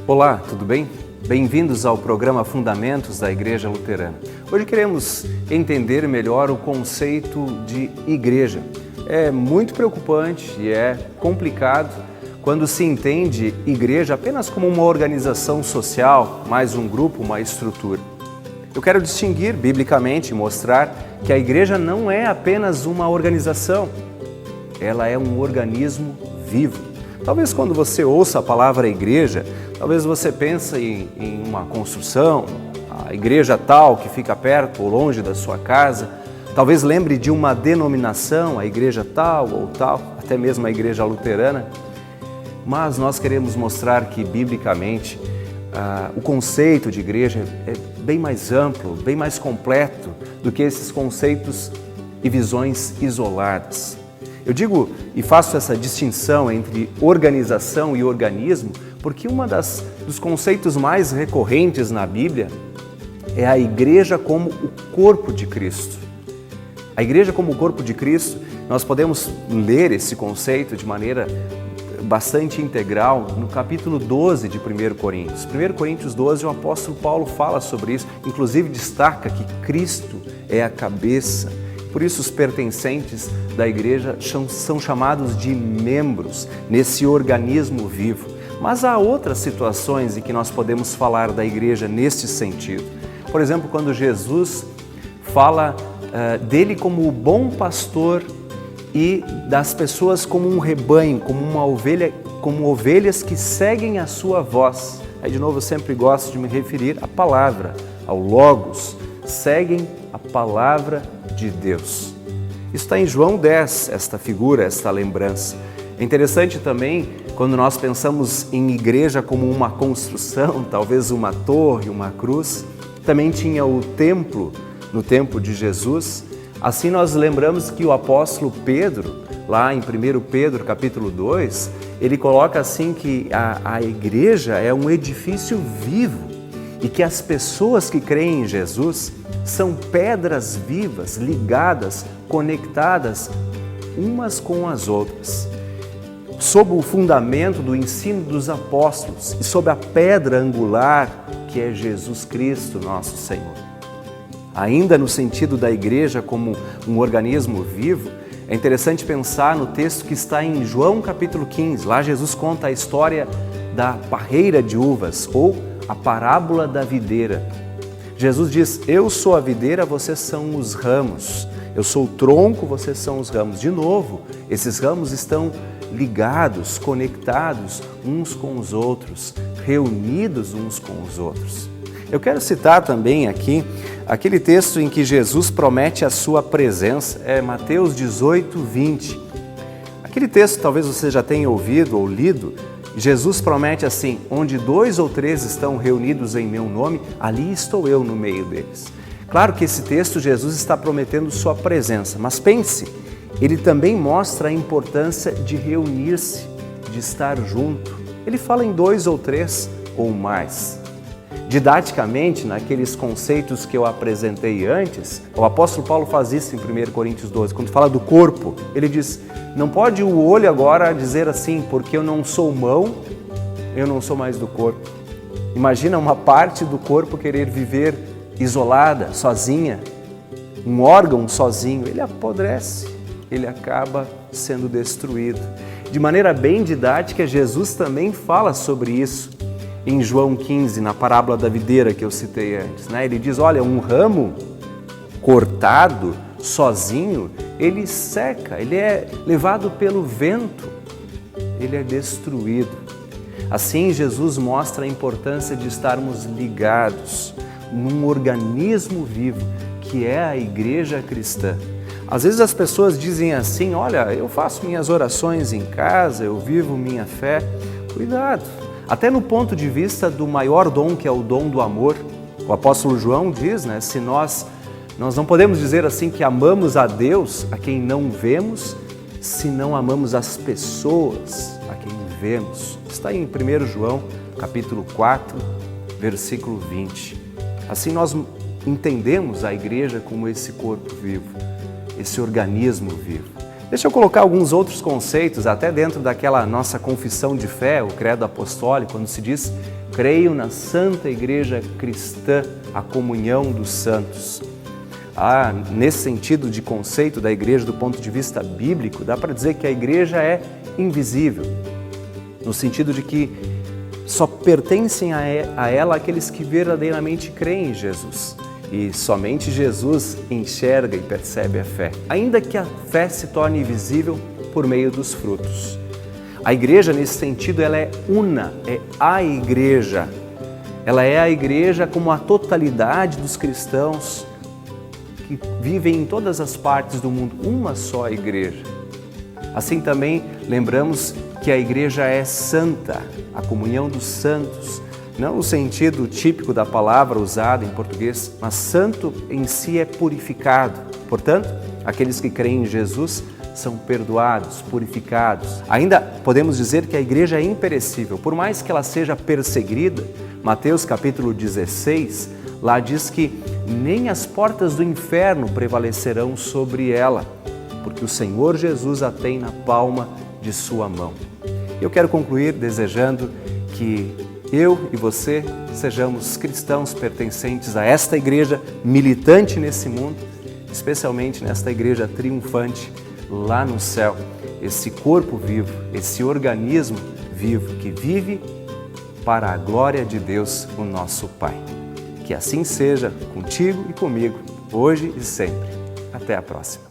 Olá, tudo bem? Bem-vindos ao programa Fundamentos da Igreja Luterana. Hoje queremos entender melhor o conceito de igreja. É muito preocupante e é complicado quando se entende igreja apenas como uma organização social, mais um grupo, uma estrutura. Eu quero distinguir biblicamente e mostrar que a igreja não é apenas uma organização, ela é um organismo vivo. Talvez quando você ouça a palavra igreja, talvez você pense em uma construção, a igreja tal que fica perto ou longe da sua casa. Talvez lembre de uma denominação, a igreja tal ou tal, até mesmo a igreja luterana. Mas nós queremos mostrar que, biblicamente, o conceito de igreja é bem mais amplo, bem mais completo do que esses conceitos e visões isoladas. Eu digo e faço essa distinção entre organização e organismo porque dos conceitos mais recorrentes na Bíblia é a igreja como o corpo de Cristo. A igreja como o corpo de Cristo, nós podemos ler esse conceito de maneira bastante integral no capítulo 12 de 1 Coríntios. 1 Coríntios 12, o apóstolo Paulo fala sobre isso, inclusive destaca que Cristo é a cabeça. Por isso os pertencentes da igreja são chamados de membros nesse organismo vivo. Mas há outras situações em que nós podemos falar da igreja neste sentido. Por exemplo, quando Jesus fala dele como o bom pastor e das pessoas como um rebanho, como uma ovelha, como ovelhas que seguem a sua voz. Aí de novo eu sempre gosto de me referir à palavra, ao Logos, seguem a palavra de Deus. Isso está em João 10, esta figura, esta lembrança. É interessante também quando nós pensamos em igreja como uma construção, talvez uma torre, uma cruz. Também tinha o templo, no tempo de Jesus. Assim nós lembramos que o apóstolo Pedro, lá em 1 Pedro capítulo 2, ele coloca assim que a igreja é um edifício vivo e que as pessoas que creem em Jesus são pedras vivas, ligadas, conectadas umas com as outras. Sob o fundamento do ensino dos apóstolos e sob a pedra angular que é Jesus Cristo, nosso Senhor. Ainda no sentido da igreja como um organismo vivo, é interessante pensar no texto que está em João capítulo 15. Lá Jesus conta a história da parreira de uvas ou a parábola da videira. Jesus diz, eu sou a videira, vocês são os ramos. Eu sou o tronco, vocês são os ramos. De novo, esses ramos estão ligados, conectados uns com os outros, reunidos uns com os outros. Eu quero citar também aqui aquele texto em que Jesus promete a sua presença, é Mateus 18, 20. Aquele texto talvez você já tenha ouvido ou lido. Jesus promete assim, onde 2 ou 3 estão reunidos em meu nome, ali estou eu no meio deles. Claro que esse texto Jesus está prometendo sua presença, mas pense, ele também mostra a importância de reunir-se, de estar junto. Ele fala em 2 ou 3 ou mais. Didaticamente, naqueles conceitos que eu apresentei antes, o apóstolo Paulo faz isso em 1 Coríntios 12, quando fala do corpo, ele diz, não pode o olho agora dizer assim, porque eu não sou mão, eu não sou mais do corpo. Imagina uma parte do corpo querer viver isolada, sozinha, um órgão sozinho, ele apodrece, ele acaba sendo destruído. De maneira bem didática, Jesus também fala sobre isso. Em João 15, na parábola da videira que eu citei antes, né? Ele diz, olha, um ramo cortado, sozinho, ele seca, ele é levado pelo vento, ele é destruído. Assim, Jesus mostra a importância de estarmos ligados num organismo vivo, que é a igreja cristã. Às vezes as pessoas dizem assim, olha, eu faço minhas orações em casa, eu vivo minha fé. Cuidado! Até no ponto de vista do maior dom, que é o dom do amor, o apóstolo João diz, né, se nós não podemos dizer assim que amamos a Deus, a quem não vemos, se não amamos as pessoas, a quem vemos. Está em 1 João, capítulo 4, versículo 20. Assim nós entendemos a igreja como esse corpo vivo, esse organismo vivo. Deixa eu colocar alguns outros conceitos, até dentro daquela nossa confissão de fé, o credo apostólico, quando se diz creio na Santa Igreja Cristã, a comunhão dos santos. Nesse sentido de conceito da igreja do ponto de vista bíblico, dá para dizer que a igreja é invisível, no sentido de que só pertencem a ela aqueles que verdadeiramente creem em Jesus. E somente Jesus enxerga e percebe a fé, ainda que a fé se torne visível por meio dos frutos. A igreja, nesse sentido, ela é una, é a igreja. Ela é a igreja como a totalidade dos cristãos que vivem em todas as partes do mundo, uma só igreja. Assim também lembramos que a igreja é santa, a comunhão dos santos, não no sentido típico da palavra usada em português, mas santo em si é purificado. Portanto, aqueles que creem em Jesus são perdoados, purificados. Ainda podemos dizer que a igreja é imperecível, por mais que ela seja perseguida. Mateus capítulo 16, lá diz que nem as portas do inferno prevalecerão sobre ela, porque o Senhor Jesus a tem na palma de sua mão. Eu quero concluir desejando que eu e você sejamos cristãos pertencentes a esta igreja militante nesse mundo, especialmente nesta igreja triunfante lá no céu, esse corpo vivo, esse organismo vivo que vive para a glória de Deus, o nosso Pai. Que assim seja contigo e comigo, hoje e sempre. Até a próxima.